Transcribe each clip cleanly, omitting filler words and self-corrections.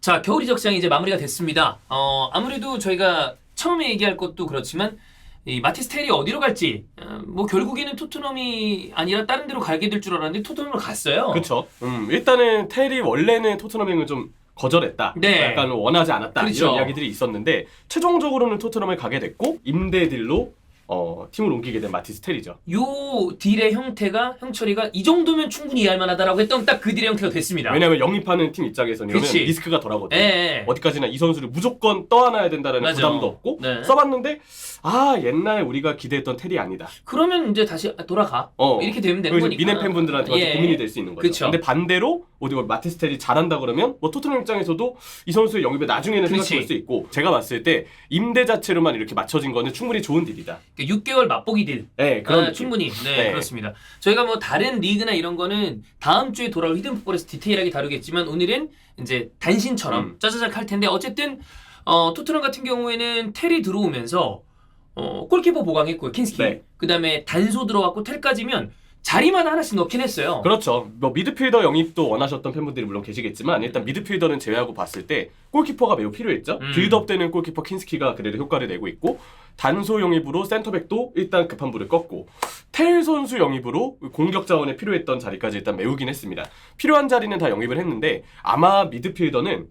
자, 겨울 이적 시장이 이제 마무리가 됐습니다. 아무래도 저희가 처음에 얘기할 것도 그렇지만 이 마티스 텔이 어디로 갈지 뭐 결국에는 토트넘이 아니라 다른 데로 가게 될 줄 알았는데 토트넘으로 갔어요. 그렇죠. 일단은 텔이 원래는 토트넘행을 좀 거절했다. 네. 약간 원하지 않았다. 그렇죠. 이런 이야기들이 있었는데 최종적으로는 토트넘을 가게 됐고 임대딜로 팀을 옮기게 된 마티스 텔이죠. 요 딜의 형태가 형철이가 이 정도면 충분히 이해할 만하다라고 했던 딱 그 딜의 형태가 됐습니다. 왜냐하면 영입하는 팀 입장에서는 이러면 그치. 리스크가 덜하거든. 예. 어디까지나 이 선수를 무조건 떠안아야 된다는 맞아. 부담도 없고 네. 써봤는데 옛날 우리가 기대했던 텔이 아니다. 그러면 이제 다시 돌아가. 이렇게 되면 되는 거니까. 미넨 팬분들한테 예. 고민이 될 수 있는 거죠. 그쵸. 근데 반대로 마티스 텔이 잘한다 그러면 뭐 토트넘 입장에서도 이 선수의 영입에 나중에는 그렇지. 생각할 수 있고 제가 봤을 때 임대 자체로만 이렇게 맞춰진 거는 충분히 좋은 딜이다. 6개월 맛보기 딜. 네, 그런 느낌. 충분히. 네, 그렇습니다. 저희가 뭐 다른 리그나 이런 거는 다음 주에 돌아올 히든풋볼에서 디테일하게 다루겠지만 오늘은 이제 단신처럼 짜자작 할 텐데 어쨌든 토트넘 같은 경우에는 텔이 들어오면서 골키퍼 보강했고요. 킨스키. 네. 그다음에 단소 들어왔고 텔까지면 자리마다 하나씩 넣긴 했어요. 그렇죠. 뭐 미드필더 영입도 원하셨던 팬분들이 물론 계시겠지만 일단 미드필더는 제외하고 봤을 때 골키퍼가 매우 필요했죠. 빌드업되는 골키퍼 킨스키가 그래도 효과를 내고 있고 단소 영입으로 센터백도 일단 급한 불을 껐고 텔 선수 영입으로 공격 자원에 필요했던 자리까지 일단 메우긴 했습니다. 필요한 자리는 다 영입을 했는데 아마 미드필더는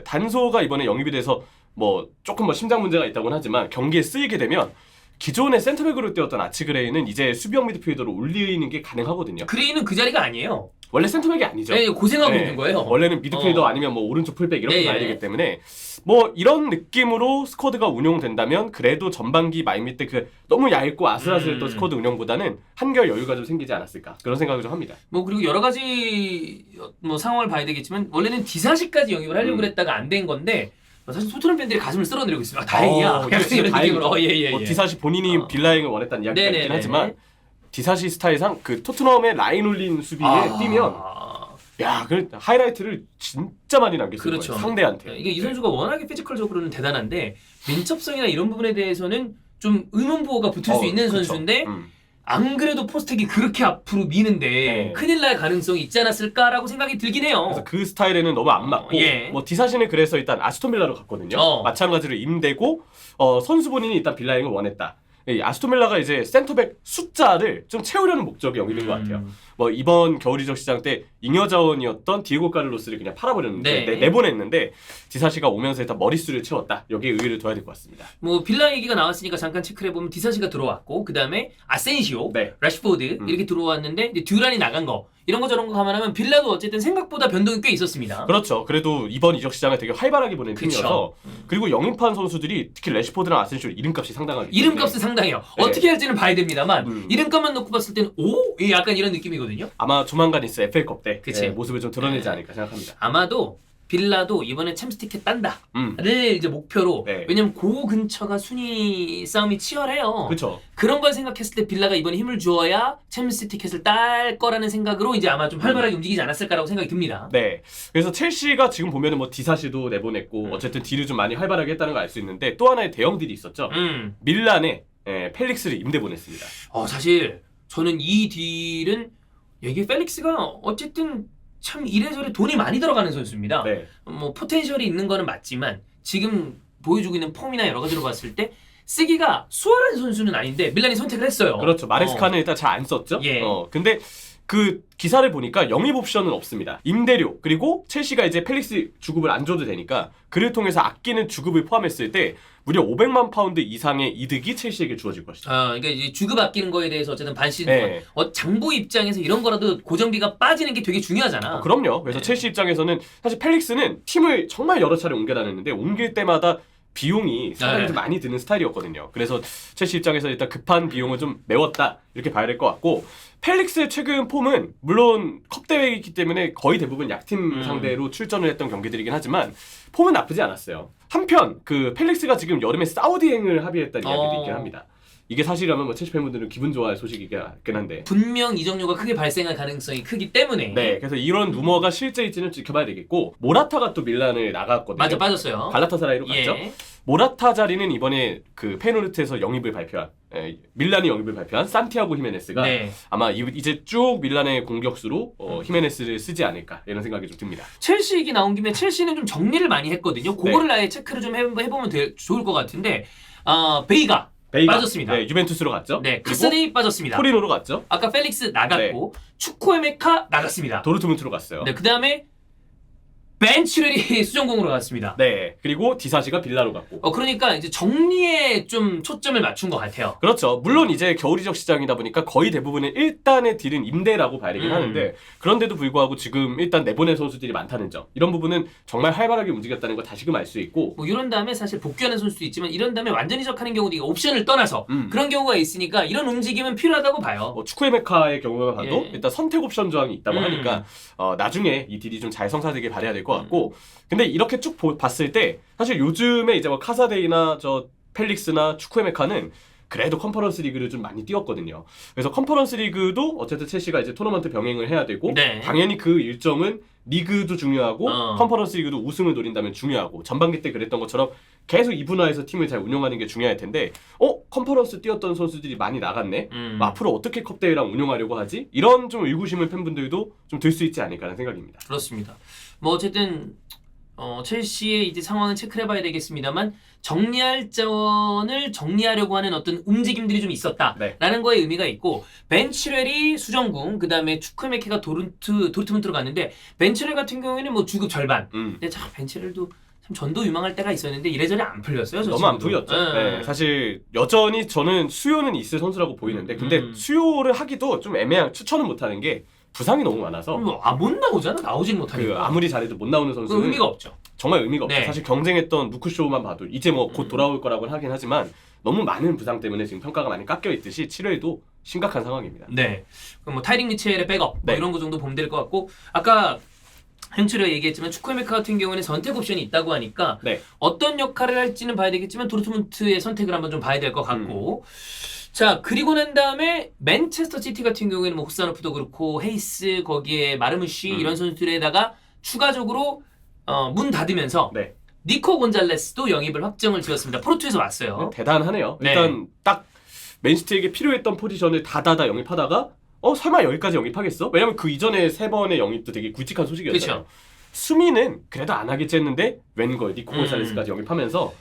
단소가 이번에 영입이 돼서 뭐 조금 심장 문제가 있다고는 하지만 경기에 쓰이게 되면 기존의 센터백으로 뛰었던 아치그레이는 이제 수비형 미드필더로 올리는 게 가능하거든요. 그레이는 그 자리가 아니에요. 원래 센터백이 아니죠. 네, 고생하고 있는 거예요. 원래는 미드필더 아니면 뭐 오른쪽 풀백 이렇게 네, 가야 되기 때문에 뭐 이런 느낌으로 스쿼드가 운용된다면 그래도 전반기 말미 때 그 너무 얇고 아슬아슬했던 스쿼드 운영보다는 한결 여유가 좀 생기지 않았을까 그런 생각을 좀 합니다. 뭐 그리고 여러 가지 뭐 상황을 봐야 되겠지만 원래는 디사시까지 영입을 하려고 그랬다가 안 된 건데 사실 토트넘 팬들이 가슴을 쓸어내리고 있습니다. 다행이야. 이런 느낌으로. 예. 디사시 본인이 빌라행을 원했다는 이야기가 있긴 하지만 디사시 스타일상 그 토트넘의 라인 올린 수비에 뛰면 그 하이라이트를 진짜 많이 남겼을 그렇죠. 거예요. 상대한테. 이게 이 선수가 워낙에 피지컬적으로는 대단한데 민첩성이나 이런 부분에 대해서는 좀 의문부호가 붙을 수 있는 그쵸. 선수인데 안 그래도 포스텍이 그렇게 앞으로 미는데 큰일 날 가능성이 있지 않았을까라고 생각이 들긴 해요. 그래서 그 스타일에는 너무 안 맞고 뭐 디사시는 그래서 일단 아스톤 빌라로 갔거든요. 마찬가지로 임대고 선수 본인이 일단 빌라행을 원했다. 아스톤 빌라가 이제 센터백 숫자를 좀 채우려는 목적이 영입인 것 같아요. 뭐 이번 겨울 이적 시장 때 잉여 자원이었던 디에고 카를로스를 그냥 팔아버렸는데 내보냈는데 디사시가 오면서 일단 머릿수를 채웠다. 여기에 의의를 둬야 될 것 같습니다. 뭐 빌라 얘기가 나왔으니까 잠깐 체크를 해보면 디사시가 들어왔고 그 다음에 아센시오, 라시포드 이렇게 들어왔는데 이제 듀란이 나간 거 이런 거 저런 거 감안하면 빌라도 어쨌든 생각보다 변동이 꽤 있었습니다. 그렇죠. 그래도 이번 이적 시장을 되게 활발하게 보낸 팀이어서 그리고 영입한 선수들이 특히 라시포드랑 아센시오 이름값이 상당하기 때문에 이름값은 상당해요. 어떻게 할지는 봐야 됩니다만 이름값만 놓고 봤을 때는 약간 이런 느낌이거든요. 아마 조만간 있을 FA컵 때 그치. 모습을 좀 드러내지 않을까 생각합니다. 아마도 빌라도 이번에 챔스 티켓 딴다를 이제 목표로 왜냐면 그 근처가 순위 싸움이 치열해요. 그렇죠. 그런 걸 생각했을 때 빌라가 이번에 힘을 주어야 챔스 티켓을 딸 거라는 생각으로 이제 아마 좀 활발하게 움직이지 않았을까라고 생각이 듭니다. 네. 그래서 첼시가 지금 보면은 뭐 디사시도 내보냈고 어쨌든 딜을 좀 많이 활발하게 했다는 걸 알 수 있는데 또 하나의 대형 딜이 있었죠. 밀란에 펠릭스를 임대 보냈습니다. 사실 저는 이 딜은 이게 펠릭스가 어쨌든 참 이래저래 돈이 많이 들어가는 선수입니다. 뭐 포텐셜이 있는 거는 맞지만 지금 보여주고 있는 폼이나 여러 가지로 봤을 때 쓰기가 수월한 선수는 아닌데 밀란이 선택을 했어요. 그렇죠. 마레스카는 일단 잘 안 썼죠. 근데 그 기사를 보니까 영입 옵션은 없습니다. 임대료 그리고 첼시가 이제 펠릭스 주급을 안 줘도 되니까 그를 통해서 아끼는 주급을 포함했을 때 무려 500만 파운드 이상의 이득이 첼시에게 주어질 것이다. 그러니까 이제 주급 아끼는 거에 대해서 어쨌든 반시즌 장부 입장에서 이런 거라도 고정비가 빠지는 게 되게 중요하잖아. 그럼요. 그래서 첼시 입장에서는 사실 펠릭스는 팀을 정말 여러 차례 옮겨 다녔는데 옮길 때마다 비용이 상당히 좀 많이 드는 스타일이었거든요. 그래서 첼시 입장에서 일단 급한 비용을 좀 메웠다 이렇게 봐야 될 것 같고 펠릭스의 최근 폼은 물론 컵 대회이기 때문에 거의 대부분 약팀 상대로 출전을 했던 경기들이긴 하지만 폼은 나쁘지 않았어요. 한편 그 펠릭스가 지금 여름에 사우디행을 합의했다는 이야기도 있긴 합니다. 이게 사실이라면 뭐 첼시 팬분들은 기분 좋아할 소식이긴 한데 분명 이적료가 크게 발생할 가능성이 크기 때문에 그래서 이런 루머가 실제일지는 지켜봐야 되겠고 모라타가 또 밀란을 나갔거든요. 맞아 빠졌어요. 갈라타사라이로 갔죠. 모라타 자리는 이번에 그 페노르트에서 영입을 발표한 밀란이 영입을 발표한 산티아고 히메네스가 네. 아마 이제 쭉 밀란의 공격수로 히메네스를 쓰지 않을까 이런 생각이 좀 듭니다. 첼시 얘기 나온 김에 첼시는 좀 정리를 많이 했거든요. 그거를 아예 체크를 좀 해보면 좋을 것 같은데 베이가 빠졌습니다. 네, 유벤투스로 갔죠. 네, 카스네이 빠졌습니다. 토리노로 갔죠. 아까 펠릭스 나갔고 추코에메카 나갔습니다. 도르트문트로 갔어요. 네, 그 다음에 벤치렐이 수정공으로 갔습니다. 네, 그리고 디사시가 빌라로 갔고. 그러니까 이제 정리에 좀 초점을 맞춘 것 같아요. 그렇죠. 물론 이제 겨울 이적 시장이다 보니까 거의 대부분의 일단의 딜은 임대라고 봐야 되긴 하는데 그런데도 불구하고 지금 일단 내보낸 선수들이 많다는 점 이런 부분은 정말 활발하게 움직였다는 거 다시금 알 수 있고 뭐 이런 다음에 사실 복귀하는 선수도 있지만 이런 다음에 완전 이적하는 경우도 옵션을 떠나서 그런 경우가 있으니까 이런 움직임은 필요하다고 봐요. 축구에메카의 경우만 봐도 예. 일단 선택 옵션 조항이 있다고 하니까 나중에 이 딜이 좀 잘 성사되길 바라야 될 것 같고 근데 이렇게 쭉 봤을 때 사실 요즘에 이제 뭐 카사데이나 저 펠릭스나 추쿠에메카는 그래도 컨퍼런스 리그를 좀 많이 뛰었거든요. 그래서 컨퍼런스 리그도 어쨌든 첼시가 이제 토너먼트 병행을 해야 되고 네. 당연히 그 일정은 리그도 중요하고 컨퍼런스 리그도 우승을 노린다면 중요하고 전반기 때 그랬던 것처럼 계속 이분화해서 팀을 잘 운영하는 게 중요할 텐데 컨퍼런스 뛰었던 선수들이 많이 나갔네? 뭐 앞으로 어떻게 컵대회랑 운영하려고 하지? 이런 좀 의구심을 팬분들도 좀 들 수 있지 않을까 하는 생각입니다. 그렇습니다. 뭐 어쨌든 첼시의 이제 상황을 체크를 해봐야 되겠습니다만 정리할 자원을 정리하려고 하는 어떤 움직임들이 좀 있었다라는 거에 의미가 있고 벤치렐이 수정궁 그 다음에 추크메케가 도르트문트로 갔는데 벤치렐 같은 경우에는 뭐 주급 절반 근데 참 벤치렐도 참 전도 유망할 때가 있었는데 이래저래 안 풀렸어요. 너무 안 풀렸죠. 네, 사실 여전히 저는 수요는 있을 선수라고 보이는데 근데 수요를 하기도 좀 애매한 추천은 못하는 게 부상이 너무 많아서 못 나오잖아. 나오진 못하니까 아무리 잘해도 못 나오는 선수는 의미가 없죠. 정말 의미가 없죠. 네. 사실 경쟁했던 루크쇼만 봐도 이제 뭐 곧 돌아올 거라고는 하긴 하지만 너무 많은 부상 때문에 지금 평가가 많이 깎여 있듯이 7회에도 심각한 상황입니다. 네. 그럼 뭐 타이링 미첼의 백업 네. 뭐 이런 거 정도 보면 될 것 같고 아까 형철이가 얘기했지만 추크메카 같은 경우에는 선택 옵션이 있다고 하니까 네. 어떤 역할을 할지는 봐야 되겠지만 도르트문트의 선택을 한번 좀 봐야 될 것 같고 자 그리고 난 다음에 맨체스터 시티 같은 경우에는 뭐 후사노프도 그렇고 헤이스 거기에 마르무시 이런 선수들에다가 추가적으로 문 닫으면서 네. 니코 곤잘레스도 영입을 확정을 지었습니다. 포르투에서 왔어요. 대단하네요. 네. 일단 딱 맨시티에게 필요했던 포지션을 다다다 영입하다가 설마 여기까지 영입하겠어? 왜냐면 그 이전에 3번의 영입도 되게 굵직한 소식이었잖아요. 그쵸. 수미는 그래도 안 하겠지 했는데 웬걸 니코 곤살레스까지 영입하면서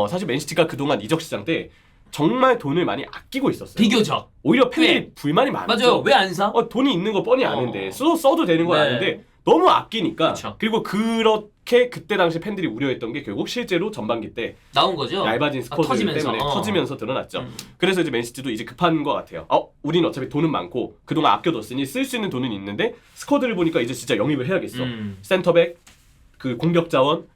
사실 맨시티가 그동안 이적 시장 때 정말 돈을 많이 아끼고 있었어요. 비교적. 오히려 팬들이 불만이 많았죠. 맞아요. 왜 안 사? 돈이 있는 거 뻔히 아는데 써도 되는 건 네. 아는데 너무 아끼니까 그쵸. 그리고 그렇게 그때 당시 팬들이 우려했던 게 결국 실제로 전반기 때 나온 거죠. 얇아진 스쿼드 때문에 터지면서 드러났죠. 그래서 이제 맨시티도 이제 급한 것 같아요. 우린 어차피 돈은 많고 그동안 아껴뒀으니 쓸 수 있는 돈은 있는데 스쿼드를 보니까 이제 진짜 영입을 해야겠어. 센터백, 그 공격 자원,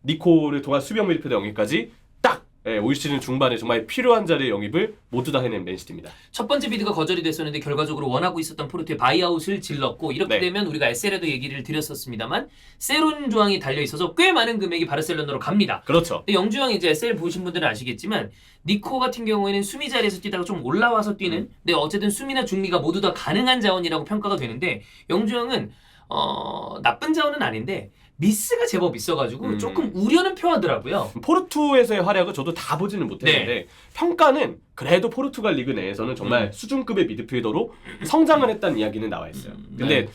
니코를 통한 수비형 미드필더 영입까지 딱 올 시즌 중반에 정말 필요한 자리의 영입을 모두 다 해낸 맨시티입니다. 첫 번째 비드가 거절이 됐었는데 결과적으로 원하고 있었던 포르투의 바이아웃을 질렀고 이렇게 되면 우리가 SL에도 얘기를 드렸었습니다만 세론 조항이 달려있어서 꽤 많은 금액이 바르셀로나로 갑니다. 그렇죠. 근데 영주왕 이제 SL 보신 분들은 아시겠지만 니코 같은 경우에는 수미 자리에서 뛰다가 좀 올라와서 뛰는 근데 어쨌든 수미나 중미가 모두 다 가능한 자원이라고 평가가 되는데 영주왕은 나쁜 자원은 아닌데 미스가 제법 있어가지고 조금 우려는 표하더라고요. 포르투에서의 활약을 저도 다 보지는 못했는데 평가는 그래도 포르투갈 리그 내에서는 정말 수준급의 미드필더로 성장을 했다는 이야기는 나와 있어요. 근데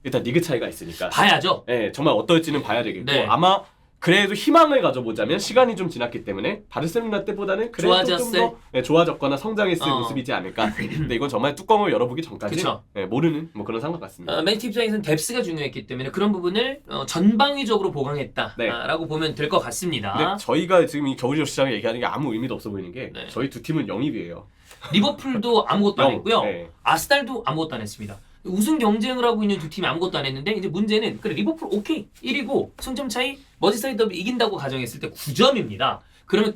일단 리그 차이가 있으니까 봐야죠. 네, 정말 어떨지는 봐야 되겠고 네. 아마 그래도 희망을 가져보자면 시간이 좀 지났기 때문에 바르셀로나 때보다는 그래도 좀 더 좋아졌거나 성장했을 모습이지 않을까. 근데 이건 정말 뚜껑을 열어보기 전까지 모르는 뭐 그런 상황 같습니다. 맨시티 입장에서는 뎁스가 중요했기 때문에 그런 부분을 전방위적으로 보강했다라고 보면 될 것 같습니다. 근데 저희가 지금 이 겨울이적 시장에 얘기하는 게 아무 의미도 없어 보이는 게 저희 두 팀은 영입이에요. 리버풀도 아무것도 안 했고요. 아스날도 아무것도 안 했습니다. 우승 경쟁을 하고 있는 두 팀이 아무것도 안 했는데 이제 문제는 그래 리버풀 오케이 1위고 승점 차이 머지사이드 더비 이긴다고 가정했을 때 9점입니다. 그러면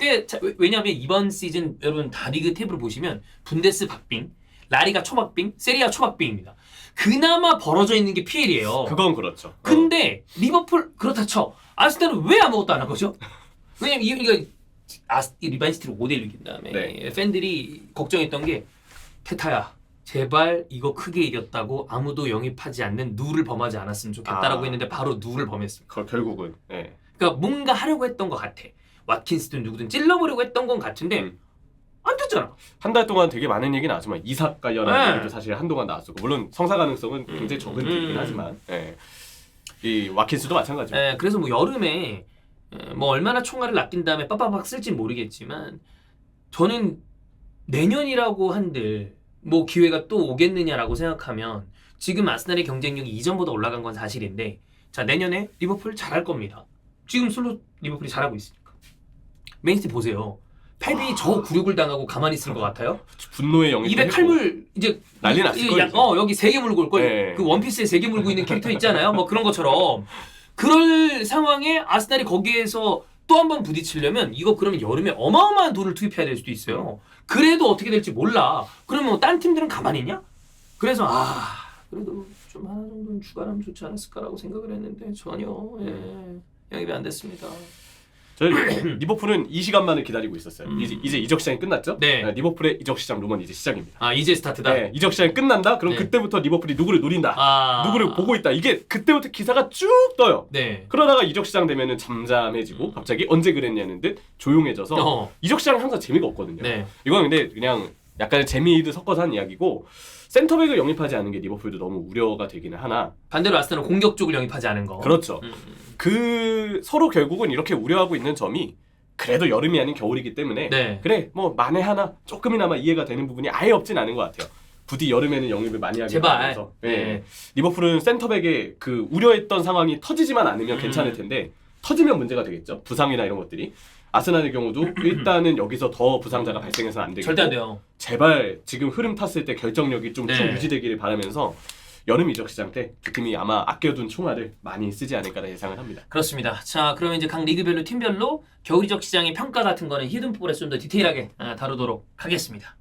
왜냐하면 이번 시즌 여러분 다 리그 탭으로 보시면 분데스 박빙, 라리가 초박빙, 세리아 초박빙입니다. 그나마 벌어져 있는 게 PL이에요. 그건 그렇죠. 근데 리버풀 그렇다 쳐. 아스날은 왜 아무것도 안 한 거죠? 왜냐면 이거 리반시티로 5대1로 이긴 다음에 팬들이 걱정했던 게 테타야. 제발 이거 크게 이겼다고 아무도 영입하지 않는 누를 범하지 않았으면 좋겠다라고 했는데 바로 누를 범했습니다. 결국은. 그러니까 뭔가 하려고 했던 것 같아. 왓킨스든 누구든 찔러보려고 했던 건 같은데 안 됐잖아. 한 달 동안 되게 많은 얘기 나왔지만 이삭 관련한 네. 얘기도 사실 한동안 나왔었고 물론 성사 가능성은 굉장히 적은 얘기긴 하지만 예. 이 와킨스도 마찬가지고. 그래서 뭐 여름에 뭐 얼마나 총알을 낚인 다음에 빠빠박 쓸진 모르겠지만 저는 내년이라고 한들 뭐 기회가 또 오겠느냐라고 생각하면 지금 아스날의 경쟁력이 이전보다 올라간 건 사실인데 자 내년에 리버풀 잘할 겁니다. 지금 슬롯 리버풀이 잘하고 있으니까. 맨시티 보세요. 펠빈이 저 굴욕을 당하고 가만히 있을 것 같아요? 분노의 영역. 입에 칼물 이제 난리 났을 거예요. 여기 3개 물고 올 걸. 네. 그 원피스에 3개 물고 있는 캐릭터 있잖아요. 뭐 그런 것처럼 그럴 상황에 아스날이 거기에서 또 한 번 부딪히려면 이거 그러면 여름에 어마어마한 돈을 투입해야 될 수도 있어요. 그래도 어떻게 될지 몰라. 그러면 뭐 딴 팀들은 가만히 있냐? 그래서 그래도 좀 하나 정도는 추가하면 좋지 않았을까라고 생각을 했는데 전혀 영입이 안 됐습니다. 저희 리버풀은 이 시간만을 기다리고 있었어요. 이제 이적 시장이 끝났죠? 네. 리버풀의 이적 시장 루머는 이제 시작입니다. 이제 스타트다. 네, 이적 시장이 끝난다. 그럼 네. 그때부터 리버풀이 누구를 노린다. 누구를 보고 있다. 이게 그때부터 기사가 쭉 떠요. 네. 그러다가 이적 시장 되면은 잠잠해지고 갑자기 언제 그랬냐는 듯 조용해져서 이적 시장은 항상 재미가 없거든요. 네. 이건 근데 그냥 약간 재미도 섞어서 한 이야기고 센터백을 영입하지 않은 게 리버풀도 너무 우려가 되기는 하나 반대로 아스날은 공격 쪽을 영입하지 않은 거. 그렇죠. 그 서로 결국은 이렇게 우려하고 있는 점이 그래도 여름이 아닌 겨울이기 때문에 네. 그래 뭐 만에 하나 조금이나마 이해가 되는 부분이 아예 없진 않은 것 같아요. 부디 여름에는 영입을 많이 하게 제발. 되면서 리버풀은 센터백의 그 우려했던 상황이 터지지만 않으면 괜찮을 텐데 터지면 문제가 되겠죠. 부상이나 이런 것들이. 아스날의 경우도 일단은 여기서 더 부상자가 발생해서는 안 되겠고 절대 안 돼요. 제발 지금 흐름 탔을 때 결정력이 좀 쭉 유지되기를 바라면서 여름 이적 시장 때 두 팀이 아마 아껴둔 총알을 많이 쓰지 않을까라 예상을 합니다. 그렇습니다. 자, 그러면 이제 각 리그별로 팀별로 겨울 이적 시장의 평가 같은 거는 히든풋볼에 좀 더 디테일하게 다루도록 하겠습니다.